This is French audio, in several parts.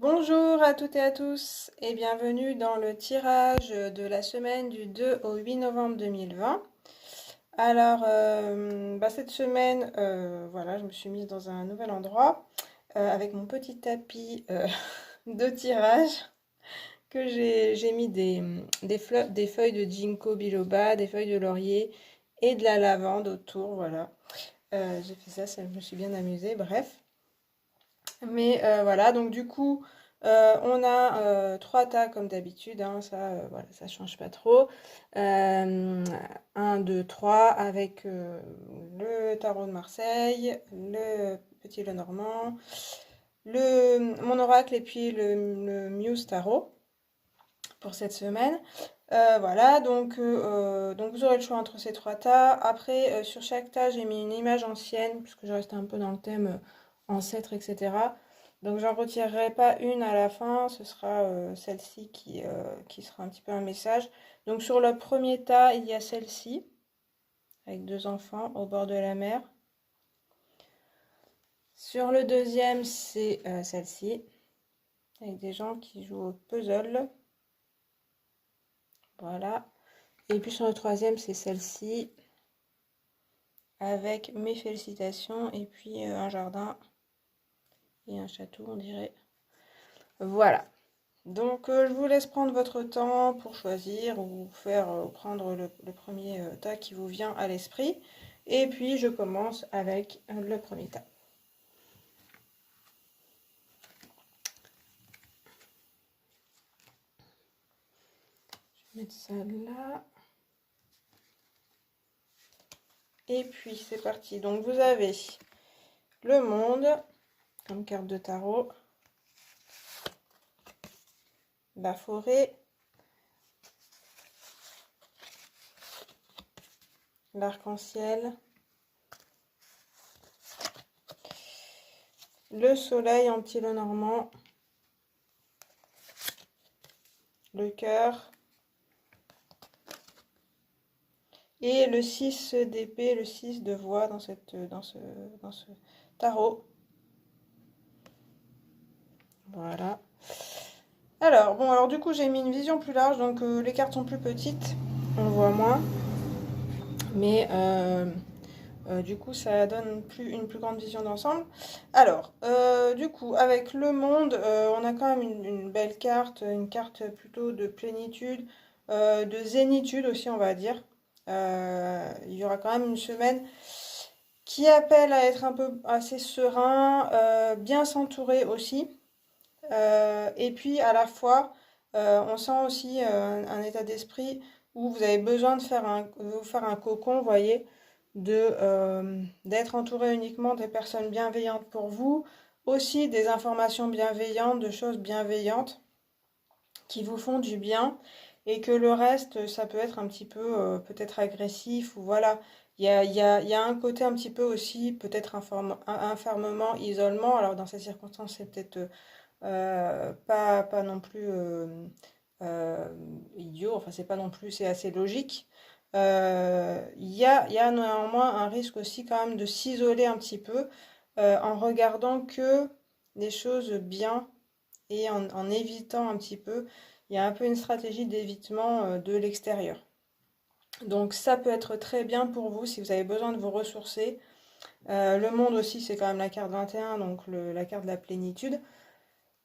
Bonjour à toutes et à tous et bienvenue dans le tirage de la semaine du 2 au 8 novembre 2020. Alors, cette semaine, voilà, je me suis mise dans un nouvel endroit avec mon petit tapis de tirage que j'ai mis des feuilles de ginkgo biloba, des feuilles de laurier et de la lavande autour, voilà. J'ai fait ça, je me suis bien amusée, bref. Mais voilà, donc du coup, on a trois tas comme d'habitude, hein, ça, voilà, ça change pas trop. 1, 2, 3 avec le tarot de Marseille, le petit Lenormand, mon oracle et puis le Muse Tarot pour cette semaine. Voilà, donc vous aurez le choix entre ces trois tas. Après, sur chaque tas, j'ai mis une image ancienne, puisque je reste un peu dans le thème ancêtre, etc. Donc j'en retirerai pas une à la fin, ce sera celle-ci qui sera un petit peu un message. Donc sur le premier tas, il y a celle-ci, avec deux enfants au bord de la mer. Sur le deuxième, c'est celle-ci, avec des gens qui jouent au puzzle. Voilà. Et puis sur le troisième, c'est celle-ci, avec mes félicitations, et puis un jardin et un château, on dirait. Voilà. Donc je vous laisse prendre votre temps pour choisir ou prendre le premier tas qui vous vient à l'esprit. Et puis je commence avec le premier tas. Je vais mettre ça là. Et puis c'est parti. Donc vous avez le monde comme carte de tarot, la forêt, l'arc-en-ciel, le soleil en petit Lenormand, le cœur et le 6 d'épée, le 6 de voix dans ce tarot. Voilà. Alors du coup j'ai mis une vision plus large, donc les cartes sont plus petites, on voit moins, mais du coup ça donne une plus grande vision d'ensemble. Alors, du coup avec le monde, on a quand même une belle carte, une carte plutôt de plénitude, de zénitude aussi on va dire. Il y aura quand même une semaine qui appelle à être un peu assez serein, bien s'entourer aussi. Et puis à la fois, on sent aussi un état d'esprit où vous avez besoin de vous faire un cocon, vous voyez, d'être entouré uniquement des personnes bienveillantes pour vous, aussi des informations bienveillantes, de choses bienveillantes qui vous font du bien, et que le reste, ça peut être un petit peu peut-être agressif, ou voilà. Il y a un côté un petit peu aussi, peut-être enfermement, isolement. Alors dans ces circonstances, c'est peut-être pas non plus euh, idiot, enfin c'est pas non plus, c'est assez logique. Il y a néanmoins un risque aussi quand même de s'isoler un petit peu en regardant que les choses bien et en évitant un petit peu. Il y a un peu une stratégie d'évitement de l'extérieur. Donc ça peut être très bien pour vous si vous avez besoin de vous ressourcer. Le monde aussi, c'est quand même la carte 21, donc la carte de la plénitude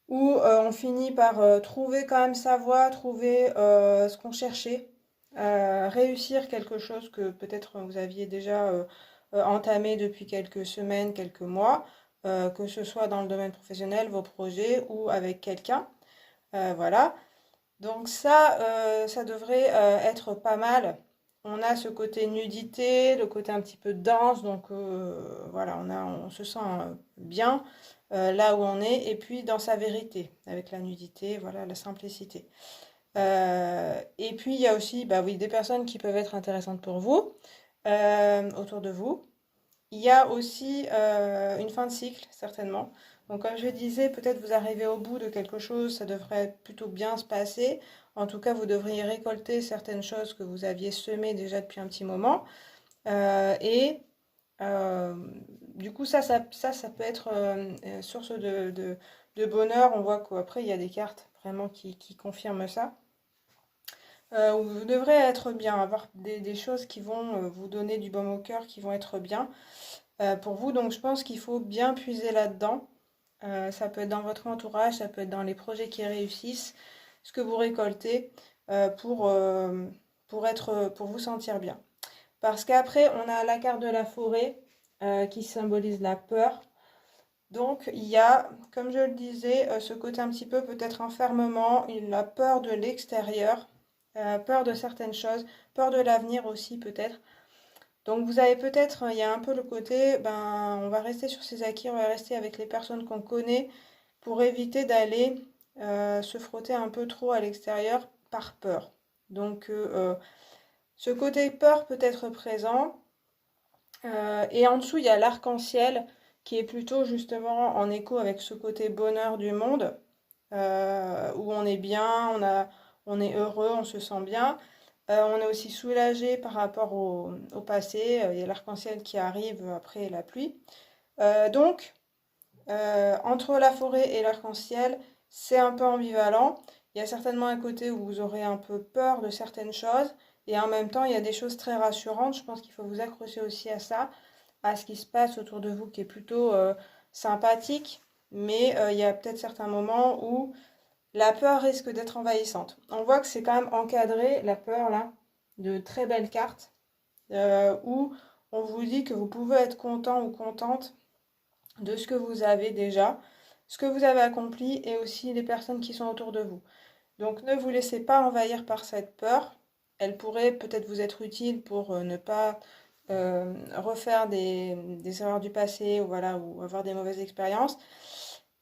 où on finit par trouver quand même sa voie, trouver ce qu'on cherchait, réussir quelque chose que peut-être vous aviez déjà entamé depuis quelques semaines, quelques mois, que ce soit dans le domaine professionnel, vos projets ou avec quelqu'un. Voilà. Donc ça devrait être pas mal. On a ce côté nudité, le côté un petit peu danse, donc voilà, on se sent bien là où on est, et puis dans sa vérité, avec la nudité, voilà, la simplicité. Et puis il y a aussi, bah oui, des personnes qui peuvent être intéressantes pour vous, autour de vous. Il y a aussi une fin de cycle, certainement. Donc, comme je disais, peut-être vous arrivez au bout de quelque chose, ça devrait plutôt bien se passer. En tout cas, vous devriez récolter certaines choses que vous aviez semées déjà depuis un petit moment. Et du coup, ça peut être source de bonheur. On voit qu'après, il y a des cartes vraiment qui confirment ça. Où vous devrez être bien, avoir des choses qui vont vous donner du baume au cœur, qui vont être bien pour vous. Donc je pense qu'il faut bien puiser là-dedans. Ça peut être dans votre entourage, ça peut être dans les projets qui réussissent, ce que vous récoltez euh, pour, euh, pour vous sentir bien. Parce qu'après, on a la carte de la forêt qui symbolise la peur. Donc, il y a, comme je le disais, ce côté un petit peu peut-être enfermement, la peur de l'extérieur, peur de certaines choses, peur de l'avenir aussi peut-être. Donc, vous avez peut-être, il y a un peu le côté, ben, on va rester sur ses acquis, on va rester avec les personnes qu'on connaît pour éviter d'aller se frotter un peu trop à l'extérieur par peur. Donc, ce côté peur peut être présent. Et en dessous, il y a l'arc-en-ciel qui est plutôt justement en écho avec ce côté bonheur du monde, où on est bien, on est heureux, on se sent bien. On est aussi soulagé par rapport au passé. Il y a l'arc-en-ciel qui arrive après la pluie. Donc, entre la forêt et l'arc-en-ciel, c'est un peu ambivalent. Il y a certainement un côté où vous aurez un peu peur de certaines choses, et en même temps, il y a des choses très rassurantes. Je pense qu'il faut vous accrocher aussi à ça, à ce qui se passe autour de vous, qui est plutôt sympathique, mais il y a peut-être certains moments où la peur risque d'être envahissante. On voit que c'est quand même encadré, la peur là, de très belles cartes, où on vous dit que vous pouvez être content ou contente de ce que vous avez déjà, ce que vous avez accompli et aussi les personnes qui sont autour de vous. Donc ne vous laissez pas envahir par cette peur. Elle pourrait peut-être vous être utile pour ne pas refaire des erreurs du passé ou, voilà, ou avoir des mauvaises expériences,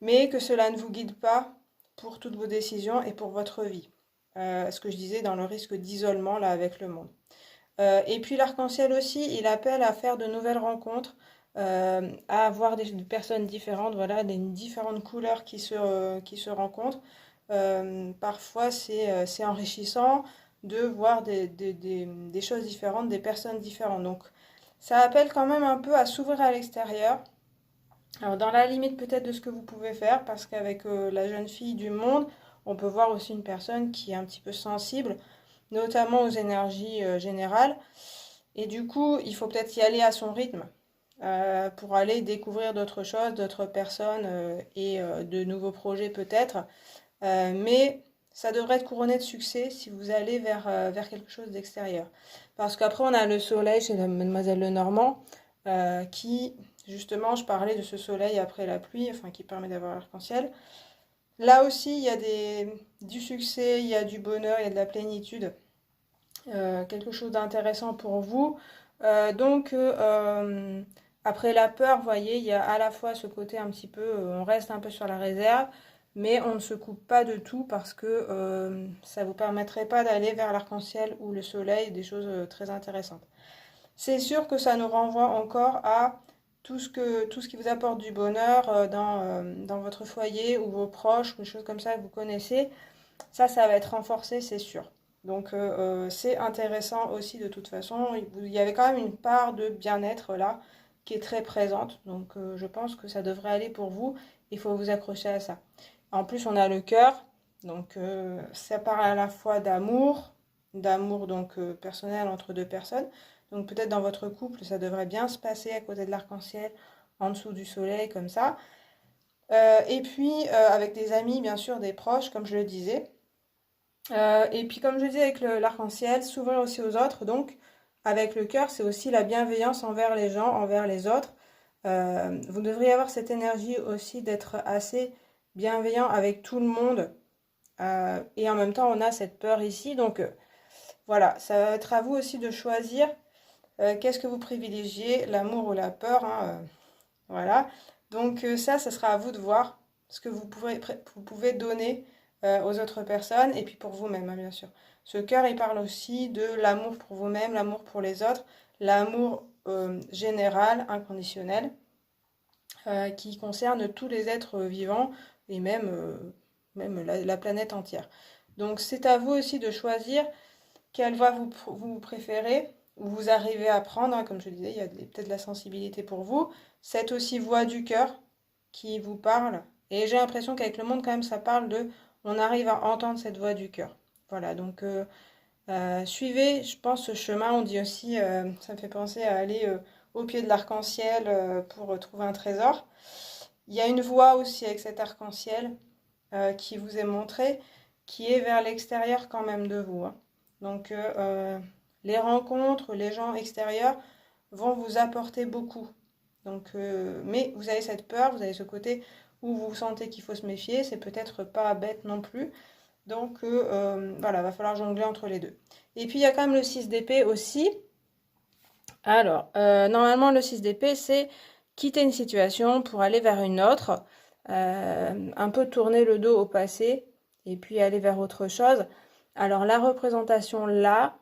mais que cela ne vous guide pas pour toutes vos décisions et pour votre vie. Ce que je disais dans le risque d'isolement là avec le monde. Et puis l'arc-en-ciel aussi, il appelle à faire de nouvelles rencontres, à avoir des personnes différentes, voilà, des différentes couleurs qui se rencontrent. Parfois, c'est enrichissant de voir des choses différentes, des personnes différentes. Donc, ça appelle quand même un peu à s'ouvrir à l'extérieur. Alors, dans la limite peut-être de ce que vous pouvez faire, parce qu'avec la jeune fille du monde, on peut voir aussi une personne qui est un petit peu sensible, notamment aux énergies générales. Et du coup, il faut peut-être y aller à son rythme pour aller découvrir d'autres choses, d'autres personnes et de nouveaux projets peut-être. Mais ça devrait être couronné de succès si vous allez vers quelque chose d'extérieur. Parce qu'après, on a le soleil chez la Mademoiselle Lenormand qui, justement, je parlais de ce soleil après la pluie, enfin qui permet d'avoir l'arc-en-ciel. Là aussi, il y a du succès, il y a du bonheur, il y a de la plénitude. Quelque chose d'intéressant pour vous. Donc, après la peur, vous voyez, il y a à la fois ce côté un petit peu, on reste un peu sur la réserve, mais on ne se coupe pas de tout parce que ça ne vous permettrait pas d'aller vers l'arc-en-ciel ou le soleil, des choses très intéressantes. C'est sûr que ça nous renvoie encore à tout ce qui vous apporte du bonheur dans votre foyer ou vos proches, des choses comme ça que vous connaissez. Ça va être renforcé, c'est sûr. Donc c'est intéressant aussi de toute façon. Il y avait quand même une part de bien-être là qui est très présente. Donc je pense que ça devrait aller pour vous. Il faut vous accrocher à ça. En plus, on a le cœur. Donc ça parle à la fois d'amour donc personnel entre deux personnes. Donc peut-être dans votre couple, ça devrait bien se passer à côté de l'arc-en-ciel, en dessous du soleil, comme ça. Et puis avec des amis, bien sûr, des proches, comme je le disais. Et puis comme je dis avec l'arc-en-ciel, s'ouvrir aussi aux autres. Donc avec le cœur, c'est aussi la bienveillance envers les gens, envers les autres. Vous devriez avoir cette énergie aussi d'être assez bienveillant avec tout le monde. Et en même temps, on a cette peur ici. Donc voilà, ça va être à vous aussi de choisir qu'est-ce que vous privilégiez, l'amour ou la peur, hein, voilà. Donc ça sera à vous de voir ce que vous pouvez donner aux autres personnes et puis pour vous-même, hein, bien sûr. Ce cœur, il parle aussi de l'amour pour vous-même, l'amour pour les autres, l'amour général, inconditionnel, qui concerne tous les êtres vivants et même la planète entière. Donc c'est à vous aussi de choisir quelle voie vous préférez ou vous arrivez à prendre, hein, comme je le disais, il y a peut-être de la sensibilité pour vous. Cette aussi voix du cœur qui vous parle Et j'ai l'impression qu'avec le monde, quand même, ça parle de, on arrive à entendre cette voix du cœur. Voilà, donc suivez, je pense, ce chemin. On dit aussi, ça me fait penser à aller au pied de l'arc-en-ciel pour trouver un trésor. Il y a une voie aussi avec cet arc-en-ciel qui vous est montré, qui est vers l'extérieur quand même de vous, hein. Donc les rencontres, les gens extérieurs vont vous apporter beaucoup. Donc, mais vous avez cette peur, vous avez ce côté où vous sentez qu'il faut se méfier, c'est peut-être pas bête non plus. Donc voilà, va falloir jongler entre les deux. Et puis il y a quand même le 6 d'épée aussi. Alors, normalement le 6 d'épée, c'est quitter une situation pour aller vers une autre, un peu tourner le dos au passé et puis aller vers autre chose. Alors la représentation là,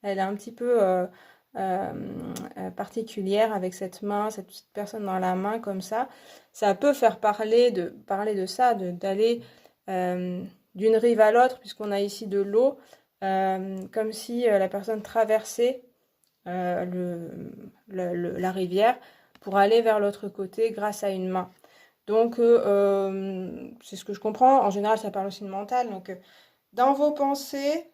elle est un petit peu particulière avec cette main, cette petite personne dans la main comme ça. Ça peut faire parler de ça, d'aller d'une rive à l'autre, puisqu'on a ici de l'eau, comme si la personne traversait la rivière pour aller vers l'autre côté grâce à une main. Donc, c'est ce que je comprends. En général, ça parle aussi de mental. Donc, dans vos pensées,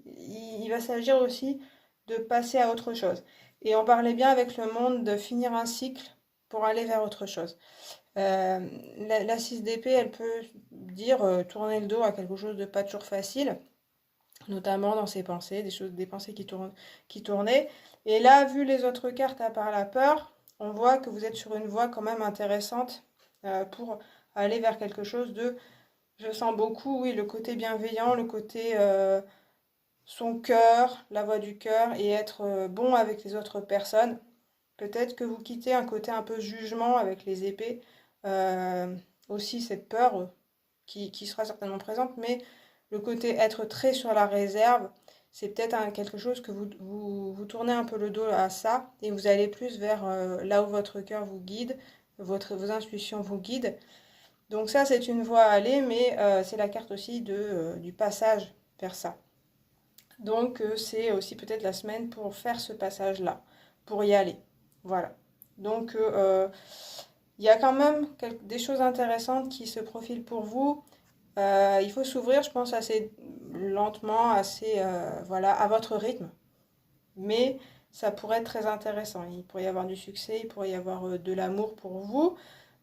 il va s'agir aussi de passer à autre chose. Et on parlait bien avec le monde de finir un cycle pour aller vers autre chose. La 6 d'épée, elle peut dire tourner le dos à quelque chose de pas toujours facile, notamment dans ses pensées, des pensées qui tournaient. Et là, vu les autres cartes à part la peur, on voit que vous êtes sur une voie quand même intéressante pour aller vers quelque chose de, je sens beaucoup, oui, le côté bienveillant, le côté son cœur, la voix du cœur, et être bon avec les autres personnes. Peut-être que vous quittez un côté un peu jugement avec les épées, euh, aussi cette peur qui sera certainement présente, mais le côté être très sur la réserve, c'est peut-être quelque chose que vous tournez un peu le dos à ça, et vous allez plus vers là où votre cœur vous guide, vos intuitions vous guident. Donc ça, c'est une voie à aller, mais c'est la carte aussi du passage vers ça. Donc c'est aussi peut-être la semaine pour faire ce passage-là, pour y aller. Voilà. Donc il y a quand même des choses intéressantes qui se profilent pour vous. Il faut s'ouvrir, je pense, assez lentement, assez voilà, à votre rythme. Mais ça pourrait être très intéressant. Il pourrait y avoir du succès, il pourrait y avoir de l'amour pour vous.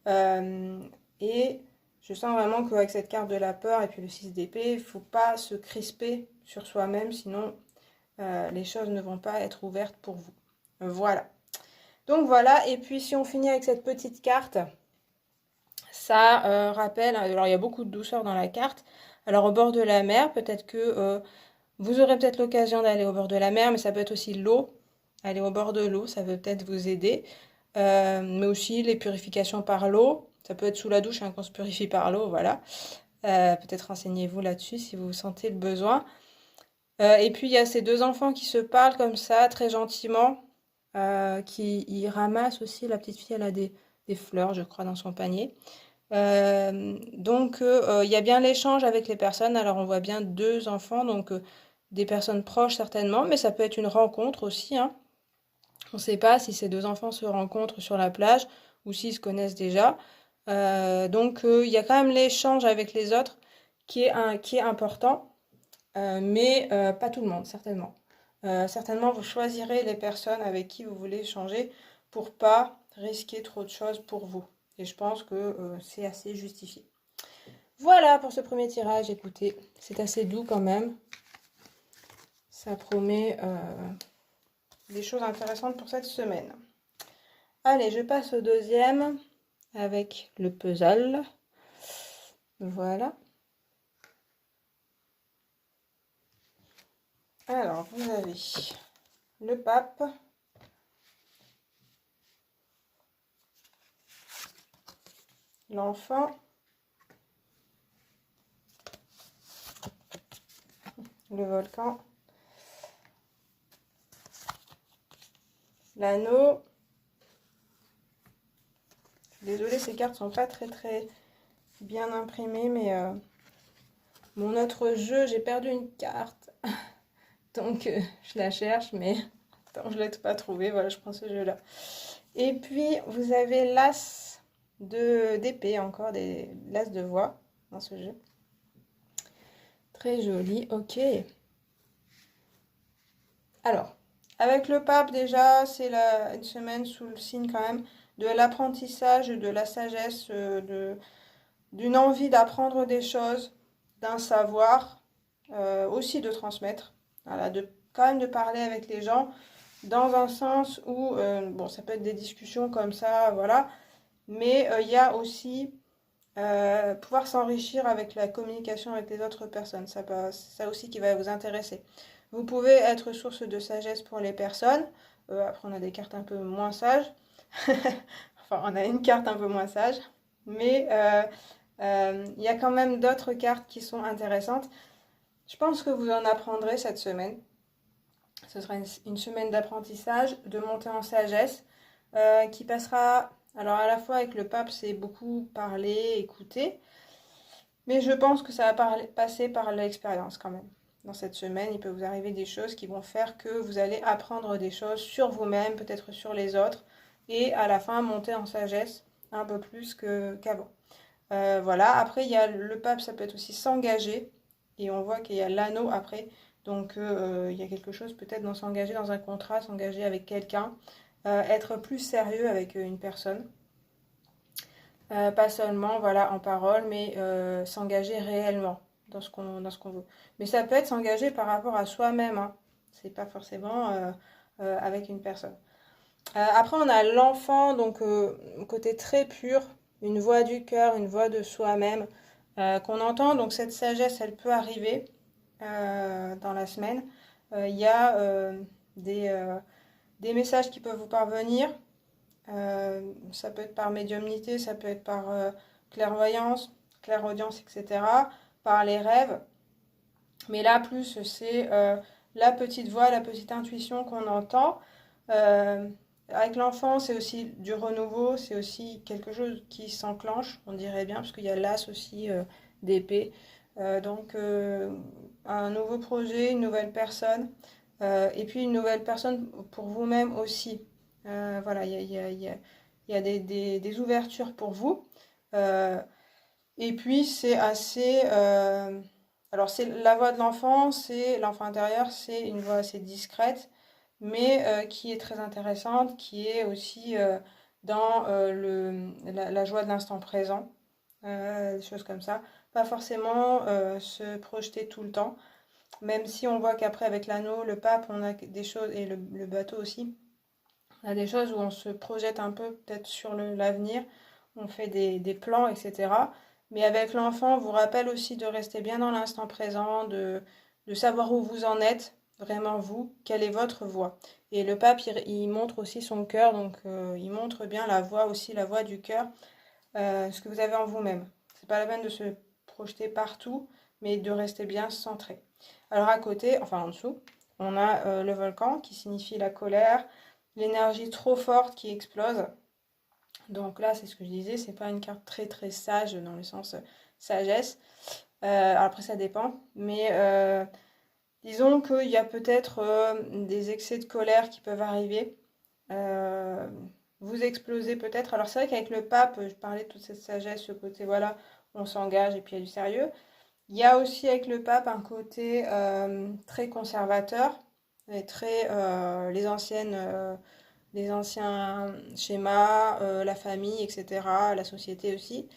Euh, et je sens vraiment qu'avec cette carte de la peur et puis le 6 d'épée, il ne faut pas se crisper sur soi-même, sinon les choses ne vont pas être ouvertes pour vous. Voilà. Donc voilà, et puis si on finit avec cette petite carte, ça rappelle, alors il y a beaucoup de douceur dans la carte. Alors au bord de la mer, peut-être que vous aurez peut-être l'occasion d'aller au bord de la mer, mais ça peut être aussi l'eau. Aller au bord de l'eau, ça peut peut-être vous aider. Mais aussi les purifications par l'eau. Ça peut être sous la douche hein, qu'on se purifie par l'eau, voilà. Peut-être renseignez-vous là-dessus si vous sentez le besoin. Et puis il y a ces deux enfants qui se parlent comme ça, très gentiment, qui ils ramassent aussi. La petite fille, elle a des fleurs, je crois, dans son panier. Donc il y a bien l'échange avec les personnes. Alors on voit bien deux enfants, donc des personnes proches certainement, mais ça peut être une rencontre aussi, hein. On ne sait pas si ces deux enfants se rencontrent sur la plage ou s'ils se connaissent déjà. Donc il y a quand même l'échange avec les autres qui est important, mais pas tout le monde, certainement. Certainement, vous choisirez les personnes avec qui vous voulez échanger pour pas risquer trop de choses pour vous. Et je pense que c'est assez justifié. Voilà pour ce premier tirage. Écoutez, c'est assez doux quand même. Ça promet des choses intéressantes pour cette semaine. Allez, je passe au deuxième avec le puzzle. Voilà. Alors, vous avez le pape, l'enfant, le volcan, l'anneau. Désolée, ces cartes sont pas très bien imprimées, mais mon autre jeu, j'ai perdu une carte. Donc, je la cherche, mais attends, je ne l'ai pas trouvée. Voilà, je prends ce jeu-là. Et puis, vous avez l'As d'épée, encore des l'as de voix dans ce jeu. Très joli, ok. Alors, avec le pape déjà, c'est une semaine sous le signe quand même de l'apprentissage, de la sagesse, d'une envie d'apprendre des choses, d'un savoir, aussi de transmettre. Voilà, quand même de parler avec les gens dans un sens où, bon, ça peut être des discussions comme ça, voilà, mais il y a aussi pouvoir s'enrichir avec la communication avec les autres personnes. Ça aussi qui va vous intéresser. Vous pouvez être source de sagesse pour les personnes. Après, on a des cartes un peu moins sages. Enfin, on a une carte un peu moins sage. Mais il y a quand même d'autres cartes qui sont intéressantes. Je pense que vous en apprendrez cette semaine. Ce sera une semaine d'apprentissage, de montée en sagesse, qui passera, alors à la fois avec le pape, c'est beaucoup parler, écouter, mais je pense que ça va passer par l'expérience quand même. Dans cette semaine, il peut vous arriver des choses qui vont faire que vous allez apprendre des choses sur vous-même, peut-être sur les autres, et à la fin monter en sagesse un peu plus qu'avant. Voilà, après il y a le pape, ça peut être aussi s'engager, et on voit qu'il y a l'anneau après, donc il y a quelque chose peut-être dans s'engager dans un contrat, s'engager avec quelqu'un, être plus sérieux avec une personne. Pas seulement voilà, en parole, mais s'engager réellement dans ce qu'on veut. Mais ça peut être s'engager par rapport à soi-même, hein. C'est pas forcément avec une personne. Après, on a l'enfant, donc côté très pur, une voix du cœur, une voix de soi-même qu'on entend. Donc cette sagesse, elle peut arriver dans la semaine. Il y a des messages qui peuvent vous parvenir. Ça peut être par médiumnité, ça peut être par clairvoyance, clairaudience, etc. Par les rêves. Mais là, plus, c'est la petite voix, la petite intuition qu'on entend. Euh, Avec l'enfant, c'est aussi du renouveau, c'est aussi quelque chose qui s'enclenche, on dirait bien, parce qu'il y a l'as aussi d'épée. Donc, un nouveau projet, une nouvelle personne, et puis une nouvelle personne pour vous-même aussi. Voilà, il y a des ouvertures pour vous. Euh, et puis, c'est assez... alors, c'est la voix de l'enfant, c'est l'enfant intérieur, c'est une voix assez discrète, mais qui est très intéressante, qui est aussi dans la joie de l'instant présent, des choses comme ça. Pas forcément se projeter tout le temps, même si on voit qu'après, avec l'anneau, le pape, on a des choses, et le bateau aussi, on a des choses où on se projette un peu peut-être sur l'avenir, on fait des plans, etc. Mais avec l'enfant, on vous rappelle aussi de rester bien dans l'instant présent, de savoir où vous en êtes, vraiment vous, quelle est votre voix. Et le pape, il montre aussi son cœur, donc il montre bien la voix aussi, la voix du cœur, ce que vous avez en vous-même. C'est pas la peine de se projeter partout, mais de rester bien centré. Alors à côté, enfin en dessous, on a le volcan qui signifie la colère, l'énergie trop forte qui explose. Donc là, c'est ce que je disais, c'est pas une carte très très sage dans le sens sagesse. Après, ça dépend, mais disons qu'il y a peut-être des excès de colère qui peuvent arriver. Euh, Vous explosez peut-être. Alors c'est vrai qu'avec le pape, je parlais de toute cette sagesse, ce côté, voilà, on s'engage et puis il y a du sérieux. Il y a aussi avec le pape un côté très conservateur et très les anciens schémas, la famille, etc., la société aussi.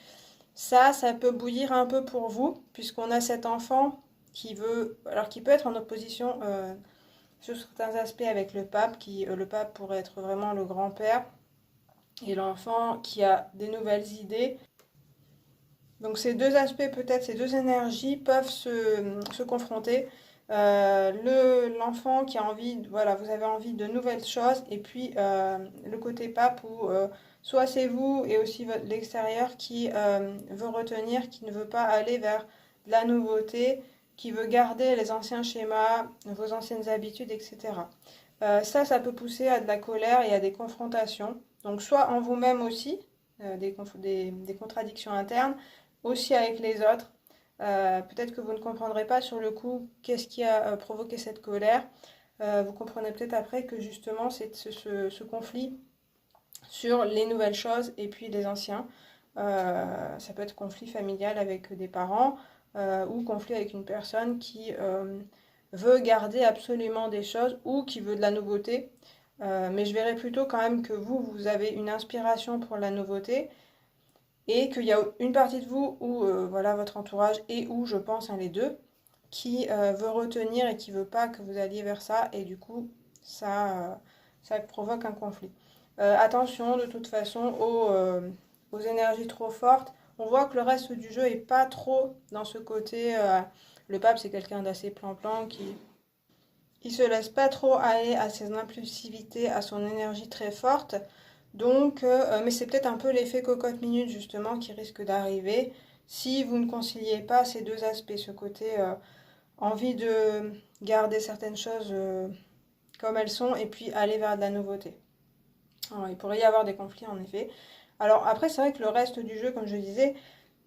Ça peut bouillir un peu pour vous, puisqu'on a cet enfant qui veut, alors qui peut être en opposition sur certains aspects avec le pape, le pape pourrait être vraiment le grand-père, et l'enfant qui a des nouvelles idées. Donc ces deux aspects, peut-être, ces deux énergies peuvent se confronter. L'enfant qui a envie, voilà, vous avez envie de nouvelles choses, et puis le côté pape où soit c'est vous et aussi l'extérieur qui veut retenir, qui ne veut pas aller vers la nouveauté, qui veut garder les anciens schémas, vos anciennes habitudes, etc. Ça peut pousser à de la colère et à des confrontations. Donc soit en vous-même aussi, des contradictions internes, aussi avec les autres. Peut-être que vous ne comprendrez pas sur le coup qu'est-ce qui a provoqué cette colère. Vous comprenez peut-être après que justement c'est ce conflit sur les nouvelles choses et puis les anciens. Ça peut être conflit familial avec des parents ou conflit avec une personne qui veut garder absolument des choses ou qui veut de la nouveauté. Mais je verrais plutôt quand même que vous avez une inspiration pour la nouveauté et qu'il y a une partie de vous ou voilà votre entourage et ou je pense les deux qui veut retenir et qui veut pas que vous alliez vers ça et du coup ça provoque un conflit. Attention de toute façon aux énergies trop fortes. On voit que le reste du jeu est pas trop dans ce côté. Le pape c'est quelqu'un d'assez plan-plan qui se laisse pas trop aller à ses impulsivités, à son énergie très forte. Donc, mais c'est peut-être un peu l'effet cocotte minute justement qui risque d'arriver si vous ne conciliez pas ces deux aspects, ce côté envie de garder certaines choses comme elles sont et puis aller vers de la nouveauté. Alors, il pourrait y avoir des conflits en effet. Alors après, c'est vrai que le reste du jeu, comme je disais,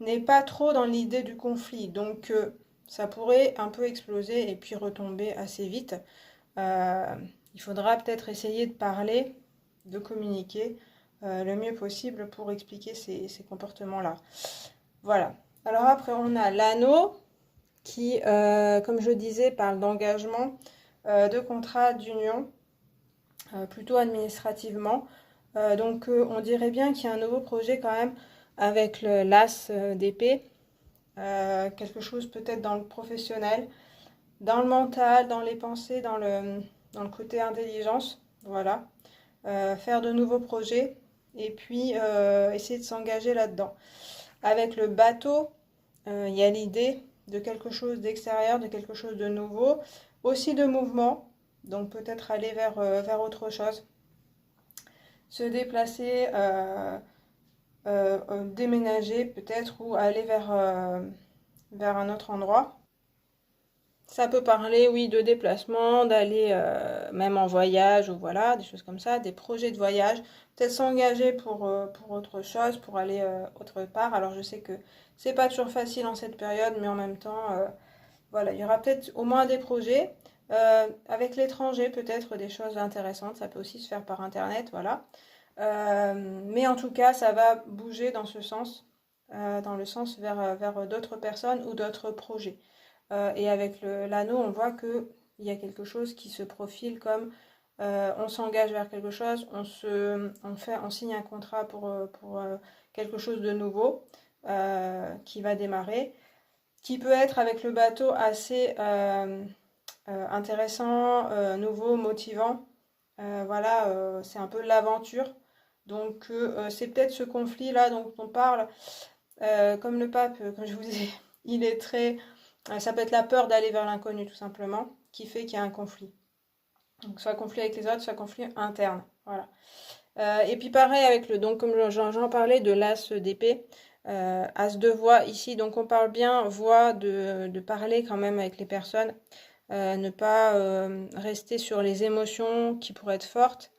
n'est pas trop dans l'idée du conflit. Donc ça pourrait un peu exploser et puis retomber assez vite. Euh, il faudra peut-être essayer de parler, de communiquer le mieux possible pour expliquer ces comportements-là. Voilà. Alors après, on a l'anneau qui, comme je disais, parle d'engagement, de contrat, d'union, plutôt administrativement. Donc on dirait bien qu'il y a un nouveau projet quand même avec l'as d'épée, quelque chose peut-être dans le professionnel, dans le mental, dans les pensées, dans le côté intelligence, voilà. Faire de nouveaux projets et puis essayer de s'engager là-dedans. Avec le bateau, il y a l'idée de quelque chose d'extérieur, de quelque chose de nouveau, aussi de mouvement, donc peut-être aller vers autre chose, se déplacer, déménager peut-être ou aller vers un autre endroit. Ça peut parler, oui, de déplacement, d'aller même en voyage ou voilà, des choses comme ça, des projets de voyage, peut-être s'engager pour autre chose, pour aller autre part. Alors je sais que c'est pas toujours facile en cette période, mais en même temps, voilà, il y aura peut-être au moins des projets. Avec l'étranger, peut-être des choses intéressantes, ça peut aussi se faire par internet, voilà. Mais en tout cas, ça va bouger dans ce sens, dans le sens vers d'autres personnes ou d'autres projets. Et avec l'anneau, on voit qu'il y a quelque chose qui se profile comme on s'engage vers quelque chose, on signe un contrat pour quelque chose de nouveau qui va démarrer, qui peut être avec le bateau assez intéressant, nouveau, motivant. Voilà, c'est un peu l'aventure. Donc c'est peut-être ce conflit-là dont on parle, comme le pape, comme je vous disais, il est très ça peut être la peur d'aller vers l'inconnu tout simplement, qui fait qu'il y a un conflit. Donc soit conflit avec les autres, soit conflit interne. Voilà. Et puis pareil avec donc comme j'en parlais de l'as d'épée, as de voix ici, donc on parle bien voix de parler quand même avec les personnes, ne pas rester sur les émotions qui pourraient être fortes,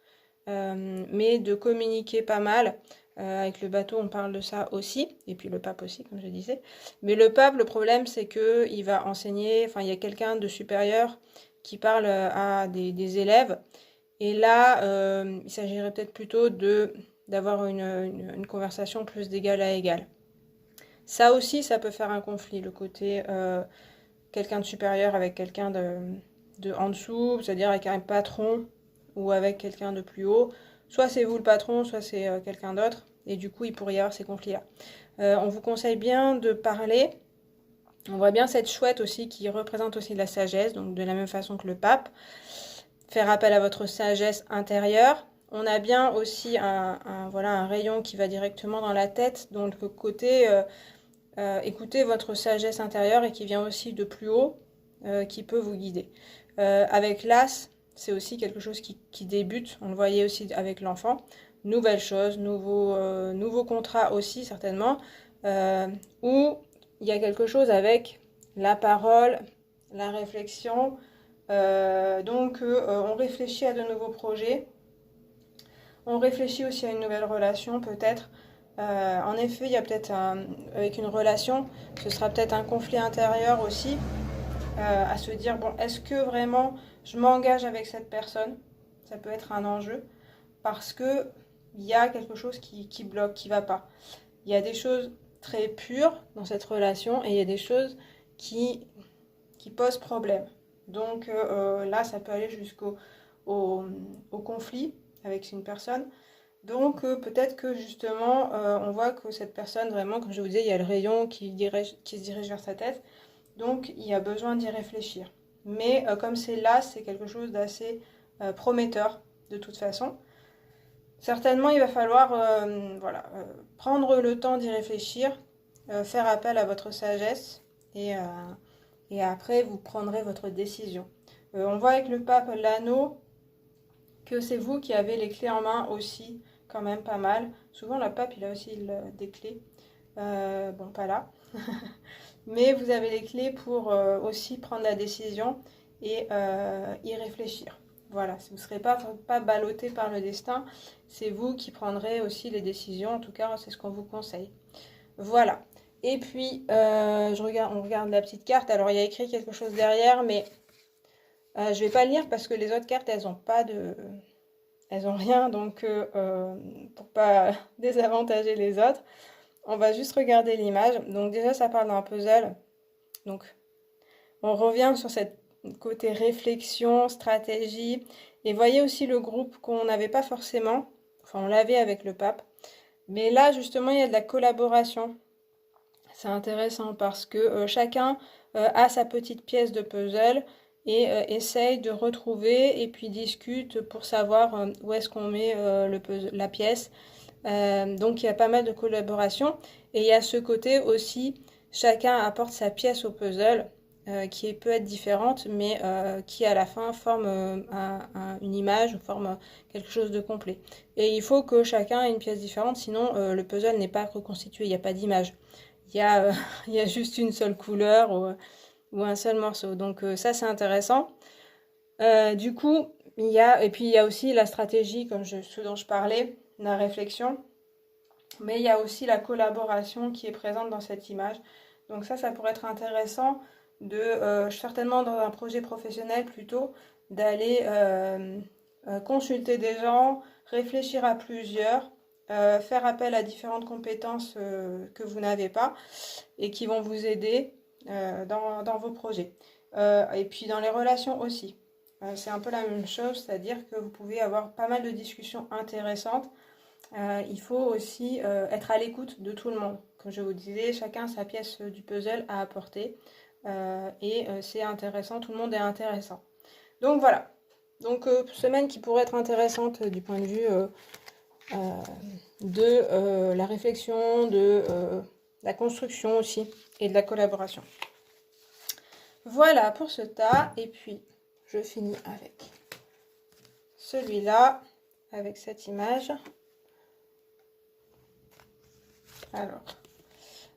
mais de communiquer pas mal. Avec le bateau, on parle de ça aussi, et puis le pape aussi, comme je disais. Mais le pape, le problème, c'est que il va enseigner, enfin, il y a quelqu'un de supérieur qui parle à des élèves, et là, il s'agirait peut-être plutôt d'avoir une conversation plus d'égal à égal. Ça aussi, ça peut faire un conflit, le côté quelqu'un de supérieur avec quelqu'un de en dessous, c'est-à-dire avec un patron ou avec quelqu'un de plus haut. Soit c'est vous le patron, soit c'est quelqu'un d'autre. Et du coup, il pourrait y avoir ces conflits-là. On vous conseille bien de parler. On voit bien cette chouette aussi qui représente aussi de la sagesse, donc de la même façon que le pape. Faire appel à votre sagesse intérieure. On a bien aussi voilà, un rayon qui va directement dans la tête, donc le côté écoutez votre sagesse intérieure et qui vient aussi de plus haut, qui peut vous guider. Avec l'as, c'est aussi quelque chose qui débute, on le voyait aussi avec l'enfant. Nouvelles choses, nouveaux contrats aussi certainement, où il y a quelque chose avec la parole, la réflexion. Donc on réfléchit à de nouveaux projets, on réfléchit aussi à une nouvelle relation peut-être. En effet, il y a peut-être avec une relation, ce sera peut-être un conflit intérieur aussi, à se dire, bon, est-ce que vraiment je m'engage avec cette personne? Ça peut être un enjeu, parce que il y a quelque chose qui bloque, qui va pas. il y a des choses très pures dans cette relation et il y a des choses qui posent problème. Donc là, ça peut aller au conflit avec une personne. Donc peut-être que justement, on voit que cette personne, vraiment, comme je vous disais, il y a le rayon qui se dirige vers sa tête. Donc il y a besoin d'y réfléchir. Mais comme c'est là, c'est quelque chose d'assez prometteur de toute façon. Certainement, il va falloir voilà, prendre le temps d'y réfléchir, faire appel à votre sagesse et après vous prendrez votre décision. On voit avec le pape l'anneau que c'est vous qui avez les clés en main aussi, quand même pas mal. Souvent le pape il a aussi des clés, bon pas là, mais vous avez les clés pour aussi prendre la décision et y réfléchir. Voilà, vous ne serez pas ballotté par le destin, c'est vous qui prendrez aussi les décisions, en tout cas c'est ce qu'on vous conseille. Voilà, et puis on regarde la petite carte, alors il y a écrit quelque chose derrière, mais je ne vais pas lire parce que les autres cartes elles ont rien, donc pour pas désavantager les autres, on va juste regarder l'image. Donc déjà ça parle d'un puzzle, donc on revient sur cette côté réflexion, stratégie, et voyez aussi le groupe qu'on n'avait pas forcément, enfin on l'avait avec le pape, mais là justement il y a de la collaboration. C'est intéressant parce que chacun a sa petite pièce de puzzle et essaye de retrouver et puis discute pour savoir où est-ce qu'on met la pièce. Donc il y a pas mal de collaboration et il y a ce côté aussi, chacun apporte sa pièce au puzzle qui peut être différente mais qui à la fin forme une image, forme quelque chose de complet. Et il faut que chacun ait une pièce différente, sinon le puzzle n'est pas reconstitué, il n'y a pas d'image. Il y a juste une seule couleur ou un seul morceau. Donc ça c'est intéressant. Du coup, et puis il y a aussi la stratégie, comme ce dont je parlais, la réflexion. Mais il y a aussi la collaboration qui est présente dans cette image. Donc ça pourrait être intéressant certainement dans un projet professionnel plutôt, d'aller consulter des gens, réfléchir à plusieurs, faire appel à différentes compétences que vous n'avez pas et qui vont vous aider dans vos projets. Et puis dans les relations aussi. C'est un peu la même chose, c'est-à-dire que vous pouvez avoir pas mal de discussions intéressantes. Il faut aussi être à l'écoute de tout le monde. Comme je vous disais, chacun sa pièce du puzzle à apporter. Et c'est intéressant, tout le monde est intéressant. Donc voilà. Donc semaine qui pourrait être intéressante du point de vue de la réflexion, de la construction aussi et de la collaboration. Voilà pour ce tas. Et puis je finis avec celui-là, avec cette image. Alors,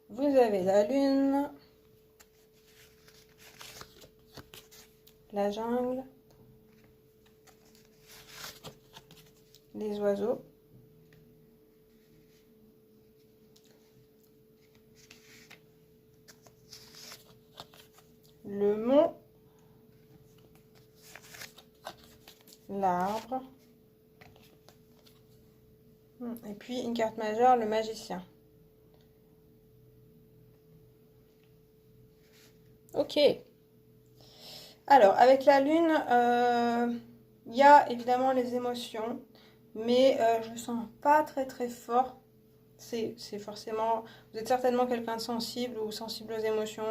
vous avez la lune, la jungle, les oiseaux, le mont, l'arbre, et puis une carte majeure, le magicien. Ok. Alors, avec la lune, il y a évidemment les émotions, mais je ne sens pas très très fort. C'est forcément... Vous êtes certainement quelqu'un de sensible ou sensible aux émotions.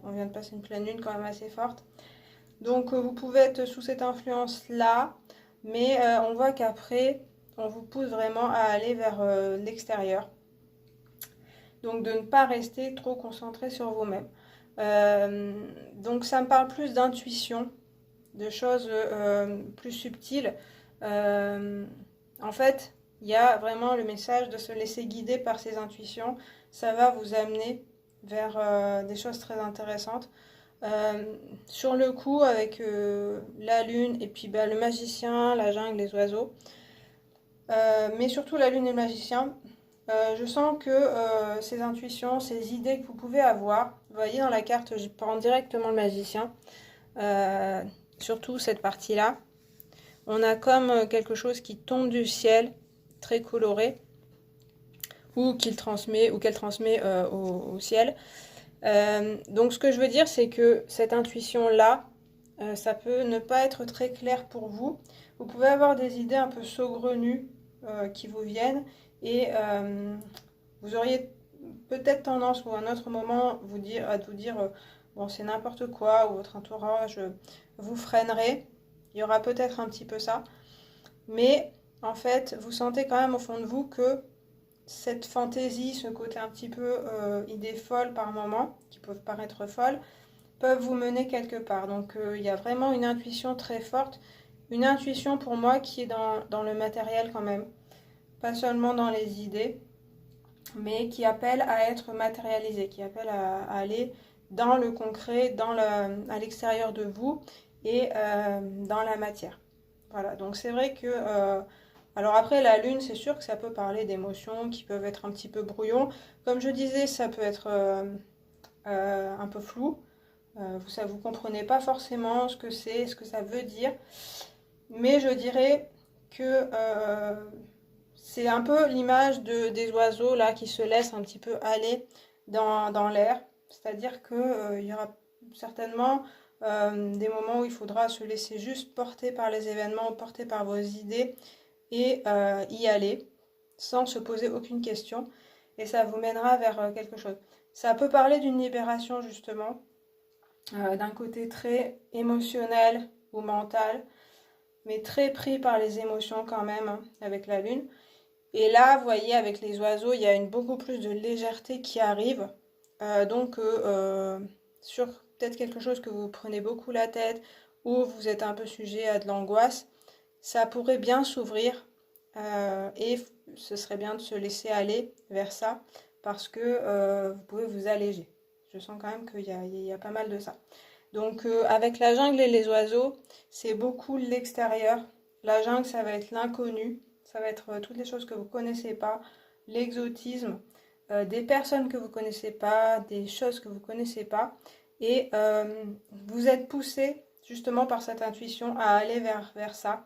On vient de passer une pleine lune quand même assez forte. Donc, vous pouvez être sous cette influence-là, mais on voit qu'après, on vous pousse vraiment à aller vers l'extérieur. Donc, de ne pas rester trop concentré sur vous-même. Donc ça me parle plus d'intuition, de choses plus subtiles. En fait, il y a vraiment le message de se laisser guider par ses intuitions. Ça va vous amener vers des choses très intéressantes. Sur le coup, avec la lune et puis le magicien, la jungle, les oiseaux, mais surtout la lune et le magicien, je sens que ces intuitions, ces idées que vous pouvez avoir, vous voyez dans la carte, je prends directement le magicien, surtout cette partie-là, on a comme quelque chose qui tombe du ciel, très coloré, ou qu'il transmet ou qu'elle transmet au ciel. Donc ce que je veux dire, c'est que cette intuition-là, ça peut ne pas être très clair pour vous. Vous pouvez avoir des idées un peu saugrenues qui vous viennent et vous auriez peut-être tendance ou à un autre moment à vous dire bon c'est n'importe quoi ou votre entourage vous freinerait. Il y aura peut-être un petit peu ça. Mais en fait, vous sentez quand même au fond de vous que cette fantaisie, ce côté un petit peu idée folle par moment, qui peuvent paraître folles, peuvent vous mener quelque part. Donc il y a vraiment une intuition très forte. Une intuition pour moi qui est dans le matériel quand même. Pas seulement dans les idées, mais qui appelle à être matérialisée, qui appelle à aller dans le concret, à l'extérieur de vous et dans la matière. Voilà, donc c'est vrai que... alors après, la lune, c'est sûr que ça peut parler d'émotions qui peuvent être un petit peu brouillons. Comme je disais, ça peut être un peu flou. Vous comprenez pas forcément ce que c'est, ce que ça veut dire. Mais je dirais que c'est un peu l'image des oiseaux là qui se laissent un petit peu aller dans l'air. C'est-à-dire que il y aura certainement des moments où il faudra se laisser juste porter par les événements, porter par vos idées et y aller sans se poser aucune question. Et ça vous mènera vers quelque chose. Ça peut parler d'une libération justement, d'un côté très émotionnel ou mental, mais très pris par les émotions quand même, hein, avec la lune. Et là, vous voyez, avec les oiseaux, il y a beaucoup plus de légèreté qui arrive. Sur peut-être quelque chose que vous prenez beaucoup la tête ou vous êtes un peu sujet à de l'angoisse, ça pourrait bien s'ouvrir et ce serait bien de se laisser aller vers ça parce que vous pouvez vous alléger. Je sens quand même qu'il y a pas mal de ça. Donc avec la jungle et les oiseaux, c'est beaucoup l'extérieur. La jungle, ça va être l'inconnu, ça va être toutes les choses que vous ne connaissez pas, l'exotisme, des personnes que vous ne connaissez pas, des choses que vous ne connaissez pas. Et vous êtes poussé justement par cette intuition à aller vers ça.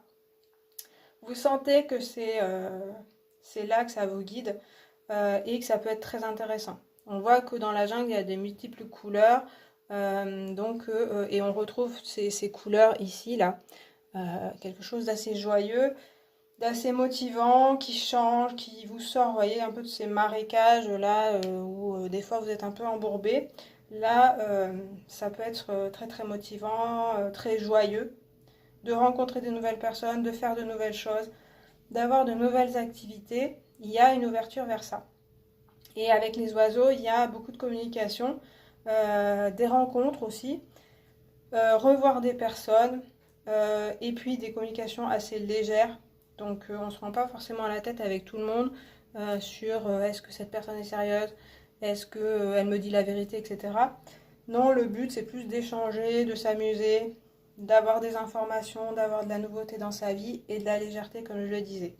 Vous sentez que c'est là que ça vous guide et que ça peut être très intéressant. On voit que dans la jungle, il y a des multiples couleurs. Et on retrouve ces couleurs ici, là. Quelque chose d'assez joyeux, d'assez motivant, qui change, qui vous sort, vous voyez, un peu de ces marécages là où des fois vous êtes un peu embourbé. Là, ça peut être très très motivant, très joyeux, de rencontrer de nouvelles personnes, de faire de nouvelles choses, d'avoir de nouvelles activités. Il y a une ouverture vers ça. Et avec les oiseaux, il y a beaucoup de communication, des rencontres aussi, revoir des personnes, et puis des communications assez légères. Donc on ne se rend pas forcément à la tête avec tout le monde sur est-ce que cette personne est sérieuse, est-ce qu'elle me dit la vérité, etc. Non, le but c'est plus d'échanger, de s'amuser, d'avoir des informations, d'avoir de la nouveauté dans sa vie et de la légèreté comme je le disais.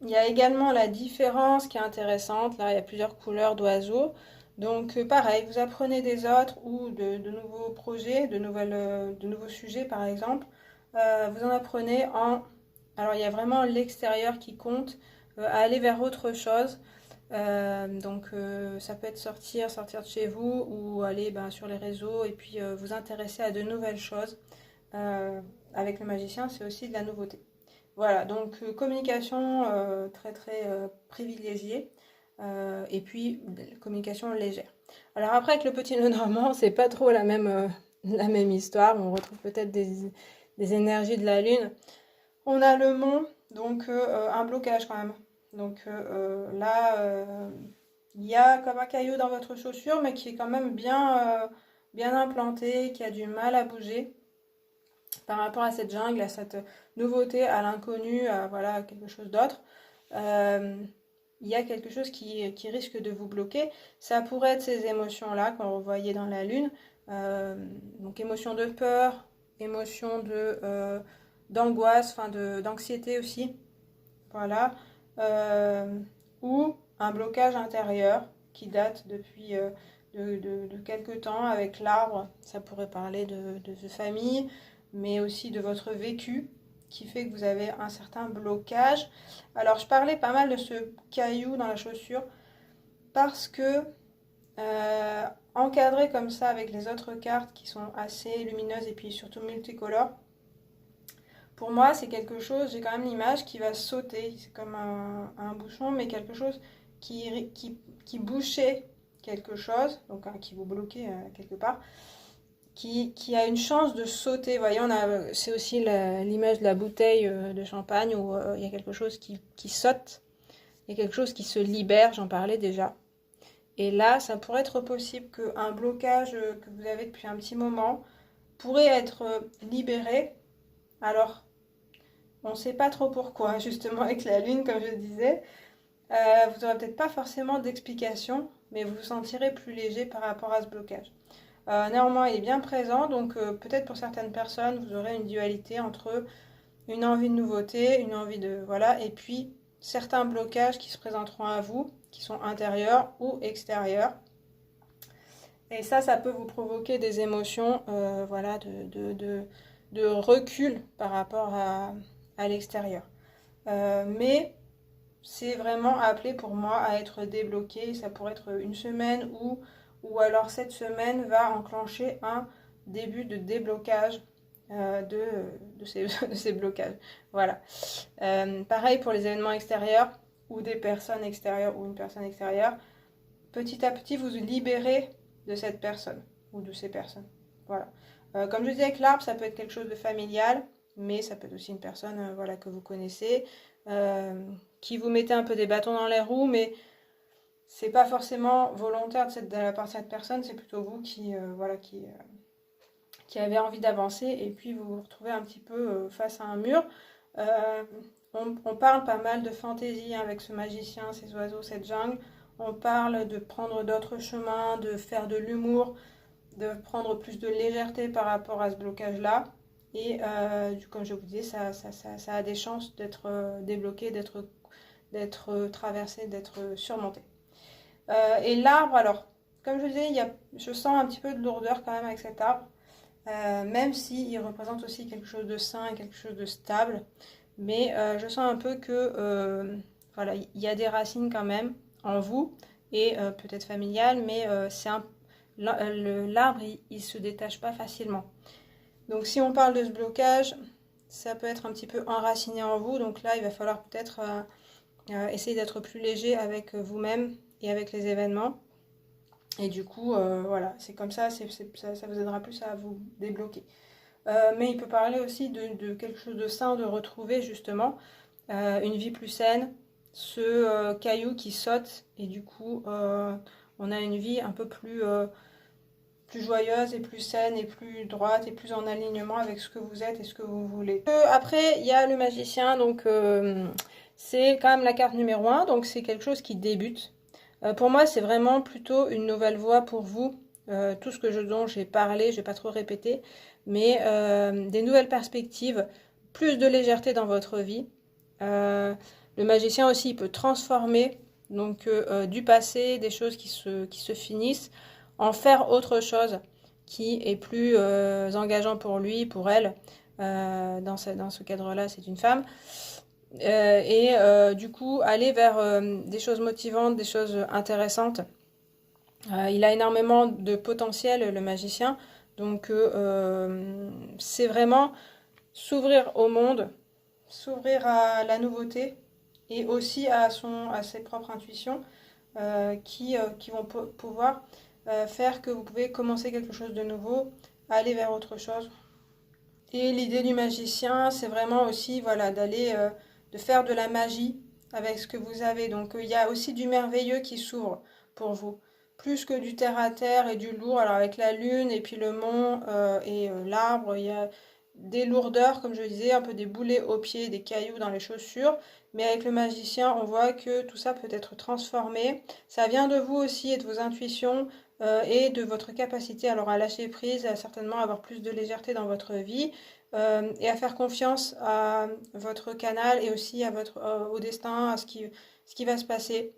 Il y a également la différence qui est intéressante. Là, il y a plusieurs couleurs d'oiseaux. Donc, pareil, vous apprenez des autres ou de nouveaux projets, de nouveaux sujets, par exemple. Vous en apprenez en... Alors, il y a vraiment l'extérieur qui compte, à aller vers autre chose. Ça peut être sortir de chez vous ou aller sur les réseaux et puis vous intéresser à de nouvelles choses. Avec le magicien, c'est aussi de la nouveauté. Voilà, donc communication très très privilégiée et puis communication légère. Alors après avec le petit nœud normand, c'est pas trop la même histoire. On retrouve peut-être des énergies de la lune. On a le mont, donc un blocage quand même. Donc là, il y a comme un caillou dans votre chaussure, mais qui est quand même bien implanté, qui a du mal à bouger par rapport à cette jungle, à cette nouveauté, à l'inconnu, à voilà, quelque chose d'autre. Il y a quelque chose qui risque de vous bloquer. Ça pourrait être ces émotions-là qu'on revoyait dans la lune. Donc émotion de peur, émotion d'angoisse, d'anxiété aussi. Voilà. Ou un blocage intérieur qui date depuis de quelques temps avec l'arbre. Ça pourrait parler de famille, mais aussi de votre vécu qui fait que vous avez un certain blocage. Alors je parlais pas mal de ce caillou dans la chaussure parce que encadré comme ça avec les autres cartes qui sont assez lumineuses et puis surtout multicolores, pour moi c'est quelque chose, j'ai quand même l'image qui va sauter, c'est comme un bouchon, mais quelque chose qui bouchait quelque chose, donc qui vous bloquait quelque part, qui a une chance de sauter. Vous voyez, c'est aussi l'image de la bouteille de champagne où il y a quelque chose qui saute, il y a quelque chose qui se libère, j'en parlais déjà. Et là, ça pourrait être possible qu'un blocage que vous avez depuis un petit moment pourrait être libéré. Alors, on ne sait pas trop pourquoi, justement avec la lune, comme je disais. Vous n'aurez peut-être pas forcément d'explication, mais vous vous sentirez plus léger par rapport à ce blocage. Néanmoins, il est bien présent, donc peut-être pour certaines personnes, vous aurez une dualité entre une envie de nouveauté, une envie de... Voilà, et puis certains blocages qui se présenteront à vous, qui sont intérieurs ou extérieurs. Et ça peut vous provoquer des émotions voilà, de recul par rapport à l'extérieur. Mais c'est vraiment appelé pour moi à être débloqué. Ça pourrait être une semaine ou alors cette semaine va enclencher un début de déblocage de ces blocages. Voilà. Pareil pour les événements extérieurs ou des personnes extérieures ou une personne extérieure. Petit à petit, vous libérez de cette personne ou de ces personnes. Voilà. Comme je disais avec l'arbre, ça peut être quelque chose de familial, mais ça peut être aussi une personne voilà, que vous connaissez, qui vous mettez un peu des bâtons dans les roues, mais c'est pas forcément volontaire de la part de cette personne, c'est plutôt vous qui avez envie d'avancer et puis vous vous retrouvez un petit peu face à un mur. On parle pas mal de fantaisie avec ce magicien, ces oiseaux, cette jungle. On parle de prendre d'autres chemins, de faire de l'humour, de prendre plus de légèreté par rapport à ce blocage-là. Et comme je vous disais, ça a des chances d'être débloqué, d'être traversé, d'être surmonté. Et l'arbre, alors, comme je vous disais, je sens un petit peu de lourdeur quand même avec cet arbre, même s'il représente aussi quelque chose de sain et quelque chose de stable. Mais je sens un peu que voilà, il y a des racines quand même en vous, et peut-être familiales, mais l'arbre, il se détache pas facilement. Donc si on parle de ce blocage, ça peut être un petit peu enraciné en vous. Donc là, il va falloir peut-être essayer d'être plus léger avec vous-même et avec les événements. Et du coup, voilà, c'est comme ça, ça vous aidera plus à vous débloquer. Mais il peut parler aussi de quelque chose de sain, de retrouver justement une vie plus saine, ce caillou qui saute, et du coup, on a une vie un peu plus joyeuse et plus saine et plus droite et plus en alignement avec ce que vous êtes et ce que vous voulez. Après, il y a le magicien, donc c'est quand même la carte numéro 1, donc c'est quelque chose qui débute. Pour moi, c'est vraiment plutôt une nouvelle voie pour vous. Tout ce dont j'ai parlé, je ne vais pas trop répéter, mais des nouvelles perspectives, plus de légèreté dans votre vie. Le magicien aussi, il peut transformer donc du passé, des choses qui se finissent, en faire autre chose qui est plus engageant pour lui, pour elle. Dans ce cadre-là, c'est une femme. Du coup, aller vers des choses motivantes, des choses intéressantes. Il a énormément de potentiel, le magicien. Donc, c'est vraiment s'ouvrir au monde, s'ouvrir à la nouveauté et aussi à ses propres intuitions qui vont pouvoir faire que vous pouvez commencer quelque chose de nouveau, aller vers autre chose. Et l'idée du magicien, c'est vraiment aussi voilà, de faire de la magie avec ce que vous avez. Donc il y a aussi du merveilleux qui s'ouvre pour vous. Plus que du terre à terre et du lourd. Alors avec la lune et puis le mont l'arbre, il y a des lourdeurs, comme je disais, un peu des boulets aux pieds, des cailloux dans les chaussures. Mais avec le magicien, on voit que tout ça peut être transformé. Ça vient de vous aussi et de vos intuitions et de votre capacité alors à lâcher prise, à certainement avoir plus de légèreté dans votre vie et à faire confiance à votre canal et aussi au destin, à ce qui va se passer.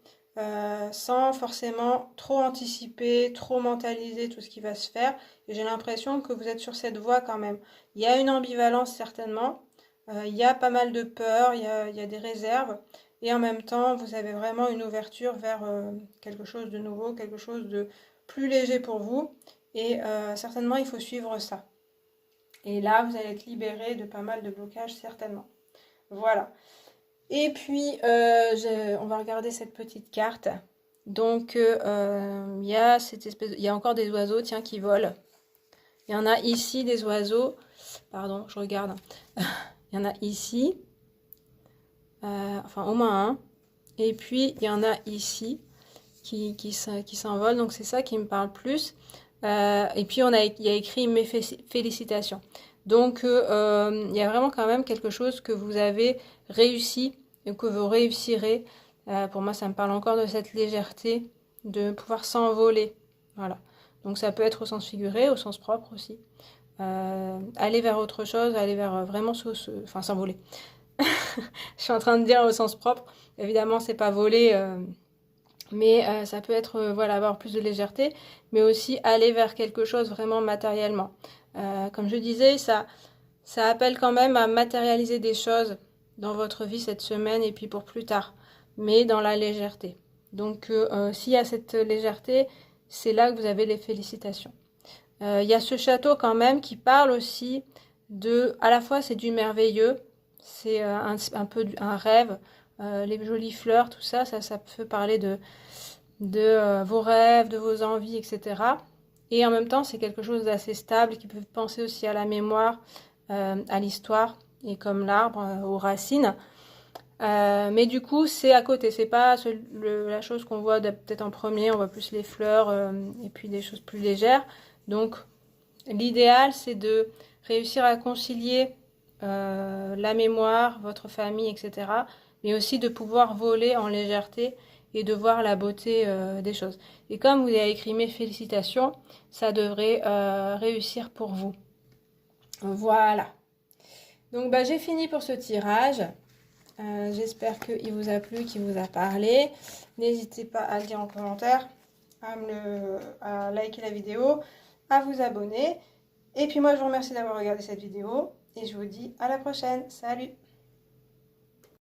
Sans forcément trop anticiper, trop mentaliser tout ce qui va se faire. Et j'ai l'impression que vous êtes sur cette voie quand même. Il y a une ambivalence certainement, Il y a pas mal de peur, il y a des réserves. Et en même temps, vous avez vraiment une ouverture vers quelque chose de nouveau, quelque chose de plus léger pour vous. Et certainement, il faut suivre ça. Et là, vous allez être libéré de pas mal de blocages, certainement. Voilà. Et puis, on va regarder cette petite carte. Donc, il y a il y a encore des oiseaux, tiens, qui volent. Il y en a ici des oiseaux. Pardon, je regarde. Il y en a ici. Enfin, au moins un. Et puis, il y en a ici qui s'envolent. Donc, c'est ça qui me parle plus. Et puis, il y a écrit mes félicitations. Donc, il y a vraiment quand même quelque chose que vous avez réussi et que vous réussirez. Pour moi, ça me parle encore de cette légèreté, de pouvoir s'envoler. Voilà. Donc, ça peut être au sens figuré, au sens propre aussi. Aller vers autre chose, aller vers vraiment enfin, s'envoler. Je suis en train de dire au sens propre. Évidemment, c'est pas voler. Mais ça peut être voilà, avoir plus de légèreté, mais aussi aller vers quelque chose vraiment matériellement. Comme je disais, ça appelle quand même à matérialiser des choses dans votre vie cette semaine et puis pour plus tard, mais dans la légèreté. Donc s'il y a cette légèreté, c'est là que vous avez les félicitations. Il y a ce château quand même qui parle aussi de, à la fois c'est du merveilleux, c'est un peu un rêve, les jolies fleurs, tout ça, ça peut parler de vos rêves, de vos envies, etc. Et en même temps, c'est quelque chose d'assez stable qui peut penser aussi à la mémoire, à l'histoire, et comme l'arbre, aux racines. Mais du coup, c'est à côté, c'est pas la chose qu'on voit peut-être en premier, on voit plus les fleurs et puis des choses plus légères. Donc, l'idéal, c'est de réussir à concilier la mémoire, votre famille, etc. Mais aussi de pouvoir voler en légèreté et de voir la beauté des choses. Et comme vous avez écrit mes félicitations, ça devrait réussir pour vous. Voilà. Donc bah, j'ai fini pour ce tirage. J'espère qu'il vous a plu, qu'il vous a parlé. N'hésitez pas à le dire en commentaire, à liker la vidéo, à vous abonner. Et puis moi je vous remercie d'avoir regardé cette vidéo et je vous dis à la prochaine. Salut!